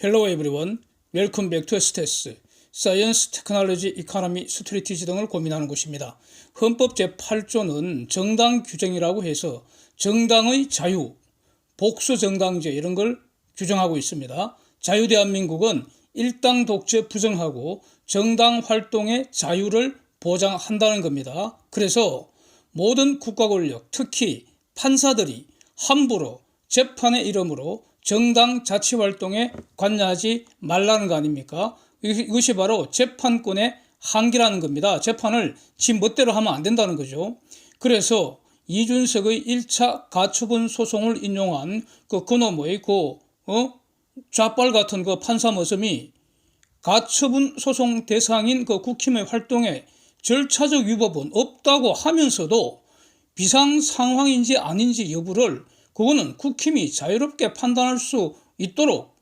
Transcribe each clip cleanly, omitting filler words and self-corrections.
Hello everyone. Welcome back to STS. Science, Technology, Economy, Strategy 등을 고민하는 곳입니다. 헌법 제8조는 정당 규정이라고 해서 정당의 자유, 복수정당제 이런 걸 규정하고 있습니다. 자유대한민국은 일당 독재 부정하고 정당 활동의 자유를 보장한다는 겁니다. 그래서 모든 국가 권력, 특히 판사들이 함부로 재판의 이름으로 정당 자치활동에 관여하지 말라는 거 아닙니까? 이것이 바로 재판권의 한계라는 겁니다. 재판을 지 멋대로 하면 안 된다는 거죠. 그래서 이준석의 1차 가처분 소송을 인용한 그놈의 좌빨 같은 그 판사 모습이 가처분 소송 대상인 그 국힘의 활동에 절차적 위법은 없다고 하면서도 비상 상황인지 아닌지 여부를 그거는 국힘이 자유롭게 판단할 수 있도록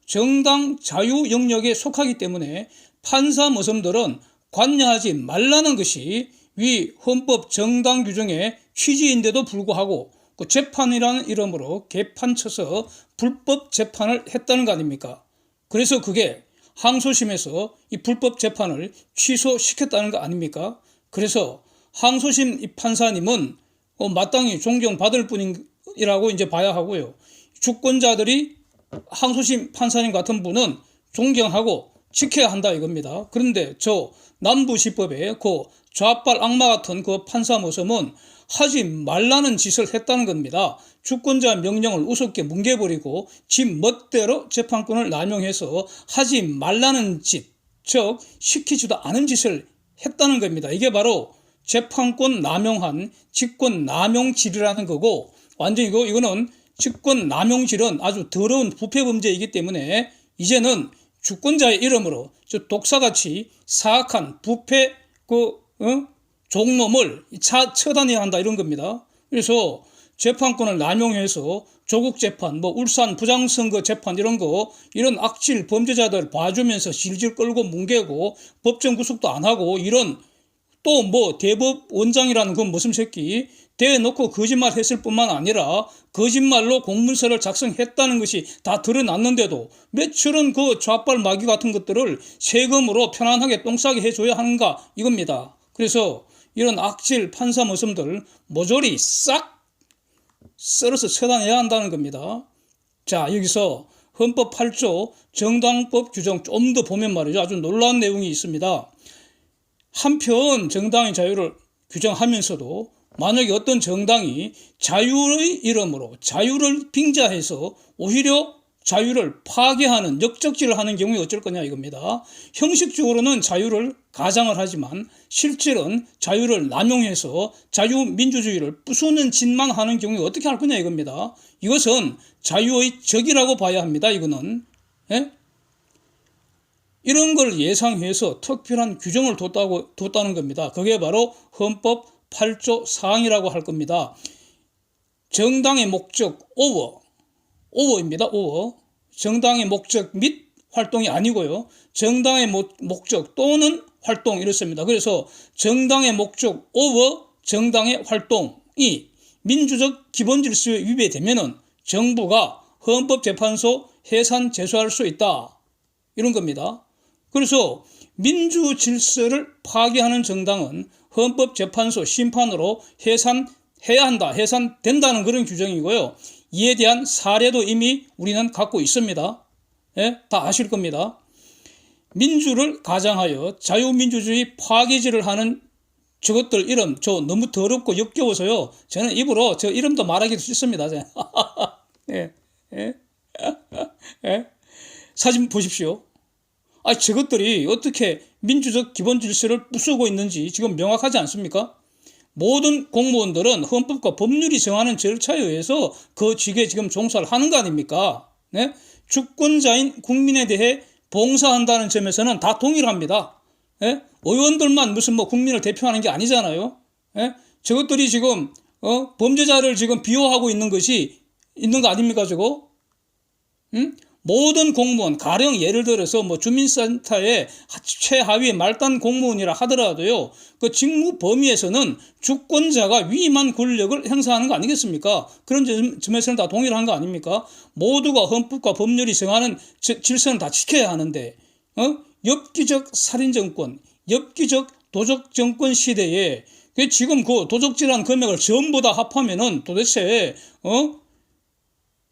정당 자유 영역에 속하기 때문에 판사 모섬들은 관여하지 말라는 것이 위 헌법 정당 규정의 취지인데도 불구하고 그 재판이라는 이름으로 개판 쳐서 불법 재판을 했다는 거 아닙니까? 그래서 그게 항소심에서 이 불법 재판을 취소시켰다는 거 아닙니까? 그래서 항소심 이 판사님은 마땅히 존경받을 뿐이라고 이제 봐야 하고요. 주권자들이 항소심 판사님 같은 분은 존경하고 지켜야 한다 이겁니다. 그런데 저 남부시법의 그 좌빨 악마 같은 그 판사 모습은 하지 말라는 짓을 했다는 겁니다. 주권자 명령을 우습게 뭉개버리고 지 멋대로 재판권을 남용해서 하지 말라는 짓, 즉 시키지도 않은 짓을 했다는 겁니다. 이게 바로 재판권 남용한 직권 남용질이라는 거고, 완전히 이거는 직권 남용질은 아주 더러운 부패 범죄이기 때문에 이제는 주권자의 이름으로 저 독사같이 사악한 부패 종놈을 처단해야 한다 이런 겁니다. 그래서 재판권을 남용해서 조국 재판, 울산 부장선거 재판 이런 악질 범죄자들 봐주면서 질질 끌고 뭉개고 법정 구속도 안 하고 이런 또 대법원장이라는 그 무슨 새끼 대놓고 거짓말 했을 뿐만 아니라 거짓말로 공문서를 작성했다는 것이 다 드러났는데도 며칠은 그 좌빨 마귀 같은 것들을 세금으로 편안하게 똥 싸게 해줘야 하는가 이겁니다. 그래서 이런 악질 판사 모습들 모조리 싹 썰어서 처단해야 한다는 겁니다. 자, 여기서 헌법 8조 정당법 규정 좀 더 보면 말이죠. 아주 놀라운 내용이 있습니다. 한편 정당의 자유를 규정하면서도 만약에 어떤 정당이 자유의 이름으로 자유를 빙자해서 오히려 자유를 파괴하는 역적질을 하는 경우에 어쩔 거냐 이겁니다. 형식적으로는 자유를 가장을 하지만 실질은 자유를 남용해서 자유민주주의를 부수는 짓만 하는 경우에 어떻게 할 거냐 이겁니다. 이것은 자유의 적이라고 봐야 합니다. 이거는. 이런 걸 예상해서 특별한 규정을 뒀다는 겁니다. 그게 바로 헌법 8조 사항이라고 할 겁니다. 정당의 목적, 오어입니다. 오어. 정당의 목적 및 활동이 아니고요. 정당의 목적 또는 활동 이렇습니다. 그래서 정당의 목적, 오어, 정당의 활동이 민주적 기본질서에 위배되면은 정부가 헌법재판소 해산 제소할 수 있다. 이런 겁니다. 그래서 민주질서를 파괴하는 정당은 헌법재판소 심판으로 해산해야 한다, 해산된다는 그런 규정이고요. 이에 대한 사례도 이미 우리는 갖고 있습니다. 다 아실 겁니다. 민주를 가장하여 자유민주주의 파괴질을 하는 저것들 이름 저 너무 더럽고 역겨워서요. 저는 입으로 저 이름도 말하기도 싫습니다. 사진 보십시오. 저것들이 어떻게 민주적 기본 질서를 부수고 있는지 지금 명확하지 않습니까? 모든 공무원들은 헌법과 법률이 정하는 절차에 의해서 그 직에 지금 종사를 하는 거 아닙니까? 주권자인 국민에 대해 봉사한다는 점에서는 다 동일합니다. 의원들만 무슨 국민을 대표하는 게 아니잖아요. 저것들이 지금 범죄자를 지금 비호하고 있는 거 아닙니까 저거? 모든 공무원, 가령 예를 들어서 뭐 주민센터의 최하위 말단 공무원이라 하더라도요, 그 직무 범위에서는 주권자가 위임한 권력을 행사하는 거 아니겠습니까? 그런 점에서는 다 동일한 거 아닙니까? 모두가 헌법과 법률이 정하는 질서는 다 지켜야 하는데, 엽기적 살인정권, 엽기적 도적정권 시대에 지금 그 도적질한 금액을 전부 다 합하면은 도대체,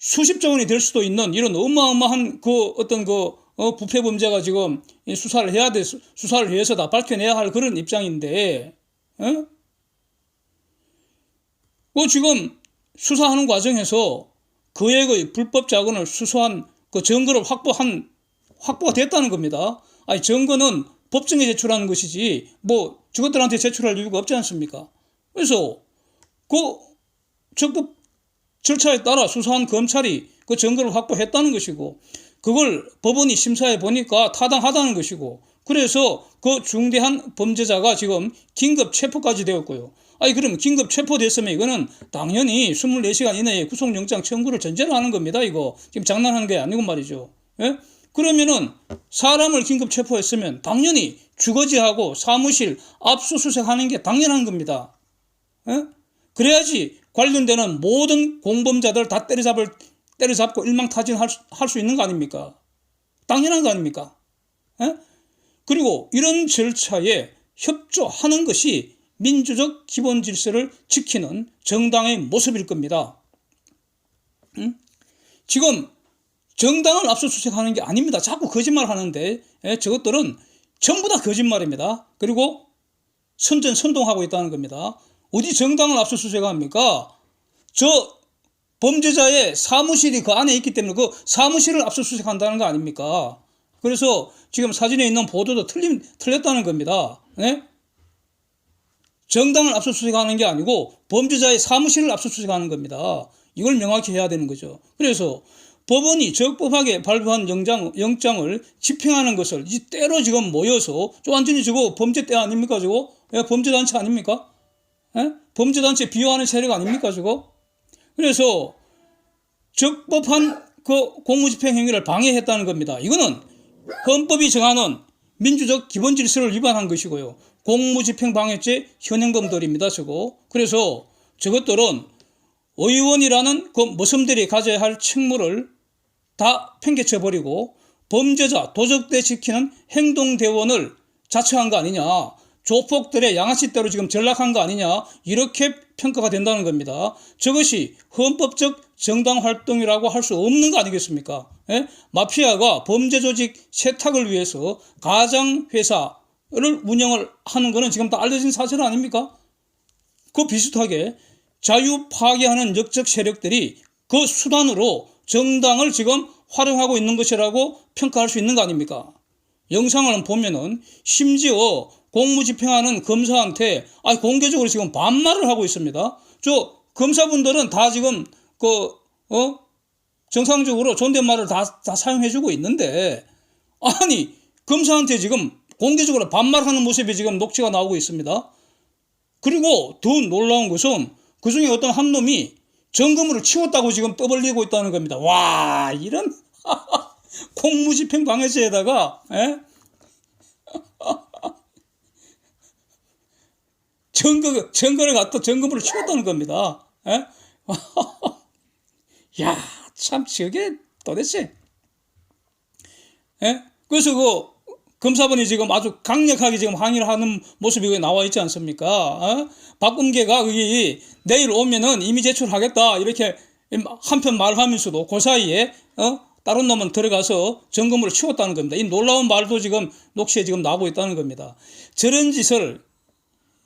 수십조 원이 될 수도 있는 이런 어마어마한 그 어떤 그 부패 범죄가 지금 수사를 해야 돼, 수사를 해서 다 밝혀내야 할 그런 입장인데, 그 지금 수사하는 과정에서 거액의 불법 자금을 수수한 그 증거를 확보가 됐다는 겁니다. 아니, 증거는 법정에 제출하는 것이지 뭐 저것들한테 제출할 이유가 없지 않습니까? 그래서 그 적법 절차에 따라 수사한 검찰이 그 증거를 확보했다는 것이고, 그걸 법원이 심사해 보니까 타당하다는 것이고, 그래서 그 중대한 범죄자가 지금 긴급 체포까지 되었고요. 아니, 그럼 긴급 체포됐으면 이거는 당연히 24시간 이내에 구속영장 청구를 전제로 하는 겁니다. 이거 지금 장난하는 게 아니고 말이죠. 예? 그러면은 사람을 긴급 체포했으면 당연히 주거지하고 사무실 압수수색하는 게 당연한 겁니다. 예? 그래야지 관련되는 모든 공범자들 다 때려잡고 일망타진할 수 있는 거 아닙니까? 당연한 거 아닙니까? 에? 그리고 이런 절차에 협조하는 것이 민주적 기본 질서를 지키는 정당의 모습일 겁니다. 지금 정당을 압수수색하는 게 아닙니다. 자꾸 거짓말 하는데, 저것들은 전부 다 거짓말입니다. 그리고 선동하고 있다는 겁니다. 어디 정당을 압수수색합니까? 저 범죄자의 사무실이 그 안에 있기 때문에 그 사무실을 압수수색한다는 거 아닙니까? 그래서 지금 사진에 있는 보도도 틀렸다는 겁니다. 네? 정당을 압수수색하는 게 아니고 범죄자의 사무실을 압수수색하는 겁니다. 이걸 명확히 해야 되는 거죠. 그래서 법원이 적법하게 발부한 영장을 집행하는 것을 이 때로 지금 모여서 완전히 저거 범죄 때 아닙니까? 저거 범죄단체 아닙니까? 범죄단체 비호하는 세력 아닙니까 저거? 그래서 적법한 그 공무집행 행위를 방해했다는 겁니다. 이거는 헌법이 정하는 민주적 기본 질서를 위반한 것이고요. 공무집행 방해죄 현행범들입니다 저거. 그래서 저것들은 의원이라는 그 모섬들이 가져야 할 책무를 다 팽개쳐버리고 범죄자 도적대 지키는 행동대원을 자처한 거 아니냐, 조폭들의 양아치대로 지금 전락한 거 아니냐, 이렇게 평가가 된다는 겁니다. 저것이 헌법적 정당활동이라고 할 수 없는 거 아니겠습니까? 마피아가 범죄조직 세탁을 위해서 가장회사를 운영을 하는 거는 지금 다 알려진 사실 아닙니까? 그 비슷하게 자유 파괴하는 역적 세력들이 그 수단으로 정당을 지금 활용하고 있는 것이라고 평가할 수 있는 거 아닙니까? 영상을 보면은 심지어 공무집행하는 검사한테 공개적으로 지금 반말을 하고 있습니다. 저 검사분들은 다 지금 정상적으로 존댓말을 다 사용해주고 있는데, 아니 검사한테 지금 공개적으로 반말하는 모습이 지금 녹취가 나오고 있습니다. 그리고 더 놀라운 것은 그중에 어떤 한 놈이 점검을 치웠다고 지금 떠벌리고 있다는 겁니다. 와, 이런 공무집행 방해죄에다가 증거를 갖다 점검을 치웠다는 겁니다. 야, 참 저게 도대체. 그래서 그 검사분이 지금 아주 강력하게 지금 항의를 하는 모습이 나와 있지 않습니까? 박범계가 거기 내일 오면은 이미 제출하겠다 이렇게 한편 말하면서도 그 사이에 다른 놈은 들어가서 점검을 치웠다는 겁니다. 이 놀라운 말도 지금 녹취에 지금 나오고 있다는 겁니다. 저런 짓을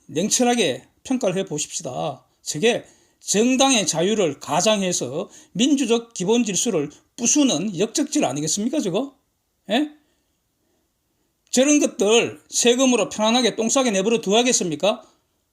냉철하게 평가를 해 보십시다. 저게 정당의 자유를 가장해서 민주적 기본 질서를 부수는 역적질 아니겠습니까 저거? 저런 것들 세금으로 편안하게 똥 싸게 내버려 둬야겠습니까?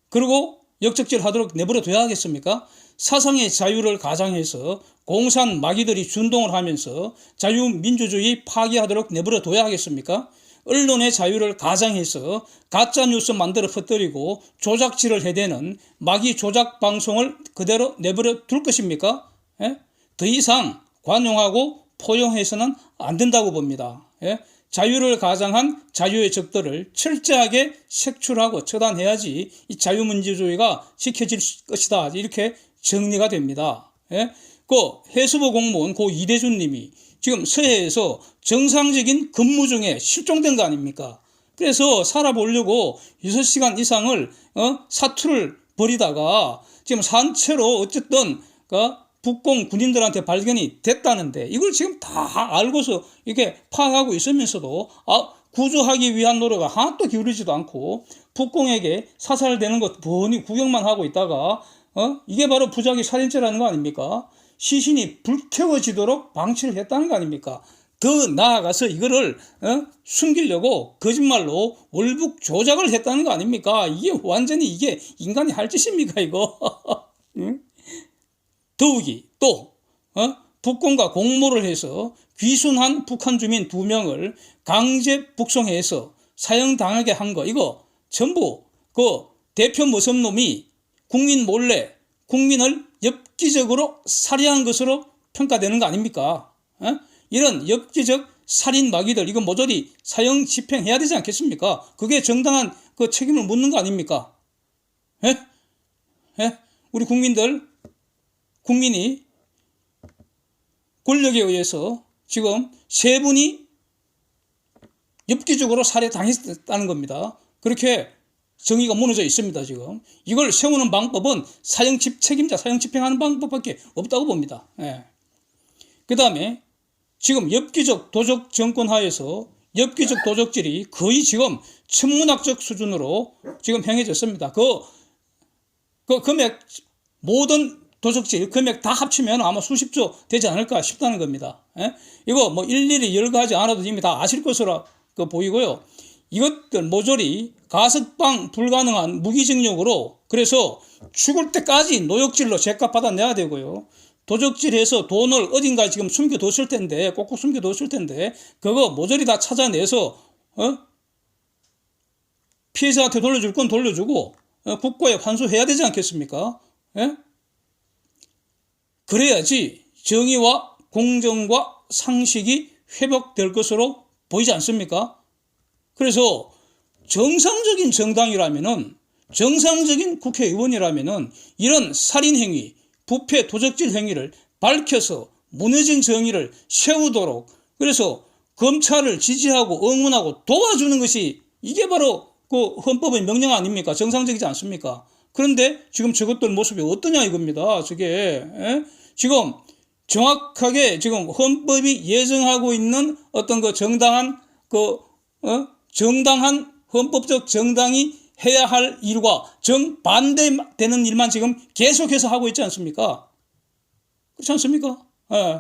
그리고 역적질 하도록 내버려 둬야 하겠습니까? 사상의 자유를 가장해서 공산 마귀들이 준동을 하면서 자유민주주의 파괴하도록 내버려 둬야 하겠습니까? 언론의 자유를 가장해서 가짜뉴스 만들어 퍼뜨리고 조작질을 해대는 마귀 조작 방송을 그대로 내버려 둘 것입니까? 더 이상 관용하고 포용해서는 안 된다고 봅니다. 예? 자유를 가장한 자유의 적들을 철저하게 색출하고 처단해야지 이 자유민주주의가 지켜질 것이다. 이렇게 정리가 됩니다. 예? 그 해수부 공무원 고 이대준 님이 지금 서해에서 정상적인 근무 중에 실종된 거 아닙니까? 그래서 살아보려고 6시간 이상을 사투를 벌이다가 지금 산채로 어쨌든 북공 군인들한테 발견이 됐다는데 이걸 지금 다 알고서 이렇게 파악하고 있으면서도 구조하기 위한 노력을 하나도 기울이지도 않고 북공에게 사살되는 것 번히 구경만 하고 있다가 이게 바로 부작위 살인죄라는 거 아닙니까? 시신이 불태워지도록 방치를 했다는 거 아닙니까? 더 나아가서 이거를 숨기려고 거짓말로 월북 조작을 했다는 거 아닙니까? 이게 완전히 이게 인간이 할 짓입니까 이거? 응? 더욱이 또 북공과 공모를 해서 귀순한 북한 주민 2명을 강제 북송해서 사형당하게 한 거 이거 전부 그 대표 모섬놈이 국민 몰래 국민을 엽기적으로 살해한 것으로 평가되는 거 아닙니까? 이런 엽기적 살인 마귀들 이거 모조리 사형 집행해야 되지 않겠습니까? 그게 정당한 그 책임을 묻는 거 아닙니까? 예? 우리 국민이 권력에 의해서 지금 3분이 엽기적으로 살해당했다는 겁니다. 그렇게 정의가 무너져 있습니다. 지금 이걸 세우는 방법은 책임자 사형 집행하는 방법밖에 없다고 봅니다. 예. 그 다음에 지금 엽기적 도적 정권 하에서 엽기적 도적질이 거의 지금 천문학적 수준으로 지금 행해졌습니다. 그 금액 모든 도적질 금액 다 합치면 아마 수십조 되지 않을까 싶다는 겁니다. 예? 이거 뭐 일일이 열거하지 않아도 이미 다 아실 것으로 보이고요. 이것들 모조리 가석방 불가능한 무기징역으로 그래서 죽을 때까지 노역질로 죄값 받아내야 되고요. 도적질해서 돈을 어딘가 지금 숨겨뒀을 텐데 꼭꼭 숨겨뒀을 텐데 그거 모조리 다 찾아내서 피해자한테 돌려줄 건 돌려주고 국고에 환수해야 되지 않겠습니까? 예? 그래야지 정의와 공정과 상식이 회복될 것으로 보이지 않습니까? 그래서 정상적인 정당이라면은 정상적인 국회의원이라면은 이런 살인행위, 부패 도적질 행위를 밝혀서 무너진 정의를 세우도록 그래서 검찰을 지지하고 응원하고 도와주는 것이 이게 바로 그 헌법의 명령 아닙니까? 정상적이지 않습니까? 그런데 지금 저것들 모습이 어떠냐 이겁니다. 저게 지금 정확하게 지금 헌법이 예정하고 있는 어떤 그 정당한 정당한 헌법적 정당이 해야 할 일과 정반대되는 일만 지금 계속해서 하고 있지 않습니까? 그렇지 않습니까?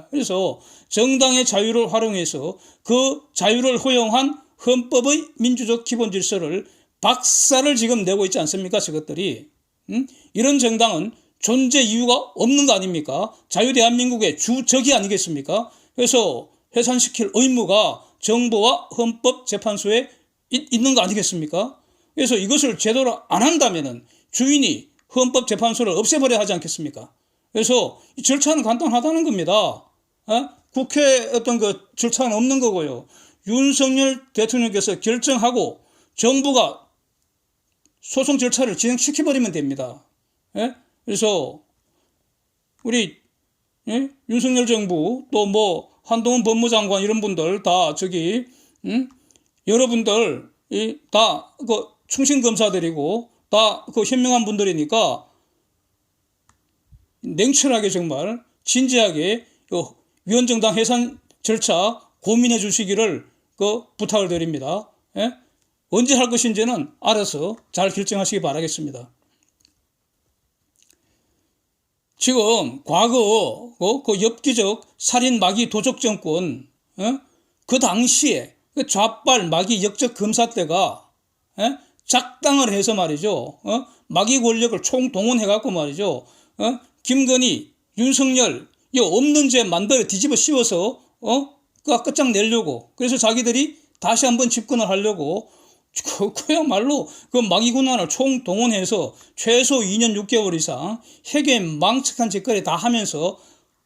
그래서 정당의 자유를 활용해서 그 자유를 허용한 헌법의 민주적 기본 질서를 박살을 지금 내고 있지 않습니까? 저것들이. 이런 정당은 존재 이유가 없는 거 아닙니까? 자유대한민국의 주적이 아니겠습니까? 그래서 해산시킬 의무가 정부와 헌법재판소에 있는 거 아니겠습니까? 그래서 이것을 제대로 안 한다면은 주인이 헌법재판소를 없애버려야 하지 않겠습니까? 그래서 이 절차는 간단하다는 겁니다. 국회 어떤 그 절차는 없는 거고요. 윤석열 대통령께서 결정하고 정부가 소송 절차를 진행시켜버리면 됩니다. 그래서 우리 윤석열 정부 또 뭐 한동훈 법무장관 이런 분들 다 여러분들 다 그 충신 검사들이고 다 그 현명한 분들이니까 냉철하게 정말 진지하게 위헌정당 해산 절차 고민해 주시기를 부탁을 드립니다. 언제 할 것인지는 알아서 잘 결정하시기 바라겠습니다. 지금 과거 그 엽기적 살인 마귀 도적 정권 그 당시에 그 좌빨 마귀 역적 검사 때가 작당을 해서 말이죠. 마귀 권력을 총동원해갖고 말이죠. 김건희, 윤석열 이 없는 죄 만들어 뒤집어 씌워서 끝장내려고 그래서 자기들이 다시 한번 집권을 하려고 그야말로 그 마귀 군단을 총동원해서 최소 2년 6개월 이상 핵의 망측한 짓거리 다 하면서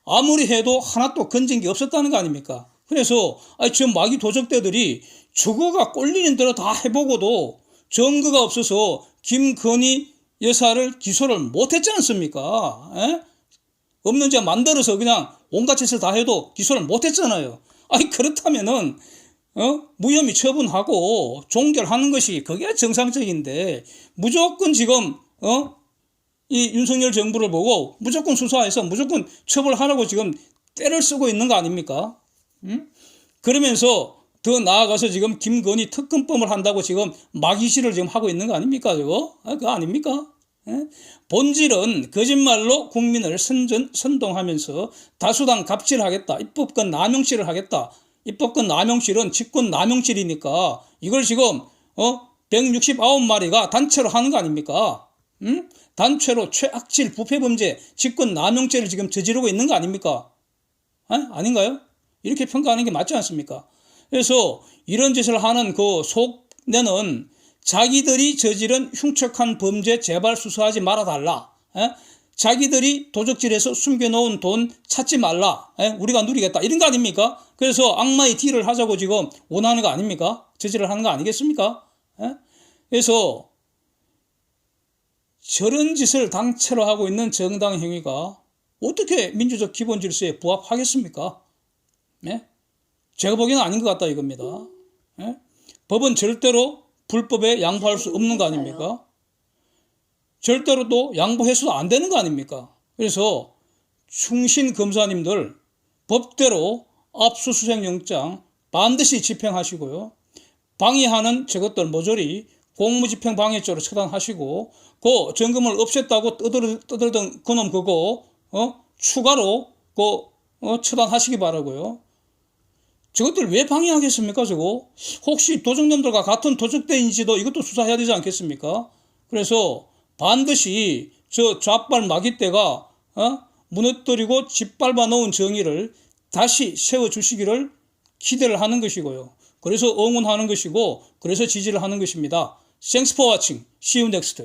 아무리 해도 하나도 건진 게 없었다는 거 아닙니까? 그래서 저 마귀 도적대들이 저거가 꼴리는 대로 다 해보고도 증거가 없어서 김건희 여사를 기소를 못했지 않습니까? 에? 없는 죄 만들어서 그냥 온갖 짓을 다 해도 기소를 못했잖아요. 그렇다면은 무혐의 처분하고 종결하는 것이 그게 정상적인데 무조건 지금 이 윤석열 정부를 보고 무조건 수사해서 무조건 처벌하라고 지금 때를 쓰고 있는 거 아닙니까? 그러면서 더 나아가서 지금 김건희 특검법을 한다고 지금 마귀씨를 지금 하고 있는 거 아닙니까? 저거? 그거 아닙니까? 본질은 거짓말로 국민을 선동하면서 다수당 갑질하겠다. 입법권 남용실을 하겠다. 입법권 남용실은 직권 남용실이니까 이걸 지금 169마리가 단체로 하는 거 아닙니까? 단체로 최악질 부패범죄 직권 남용죄를 지금 저지르고 있는 거 아닙니까? 아닌가요? 이렇게 평가하는 게 맞지 않습니까? 그래서 이런 짓을 하는 그 속내는 자기들이 저지른 흉측한 범죄 제발 수사하지 말아달라. 자기들이 도적질해서 숨겨놓은 돈 찾지 말라. 우리가 누리겠다. 이런 거 아닙니까? 그래서 악마의 딜을 하자고 지금 원하는 거 아닙니까? 저지를 하는 거 아니겠습니까? 그래서 저런 짓을 단체로 하고 있는 정당 행위가 어떻게 민주적 기본 질서에 부합하겠습니까? 제가 보기에는 아닌 것 같다 이겁니다. 법은 절대로 불법에 양보할 수 없는 거 아닙니까? 절대로 또 양보해서도 안 되는 거 아닙니까? 그래서 충신 검사님들 법대로 압수수색 영장 반드시 집행하시고요. 방해하는 저것들 모조리 공무집행 방해죄로 처단하시고 그 점검을 없앴다고 떠들던 그놈 그거 추가로 처단하시기 바라고요. 저것들 왜 방해하겠습니까? 저거 혹시 도적놈들과 같은 도적대인지도 이것도 수사해야 되지 않겠습니까? 그래서 반드시 저 좌빨 마귀떼가 무너뜨리고 짓밟아 놓은 정의를 다시 세워주시기를 기대를 하는 것이고요. 그래서 응원하는 것이고 그래서 지지를 하는 것입니다. Thanks for watching. See you next.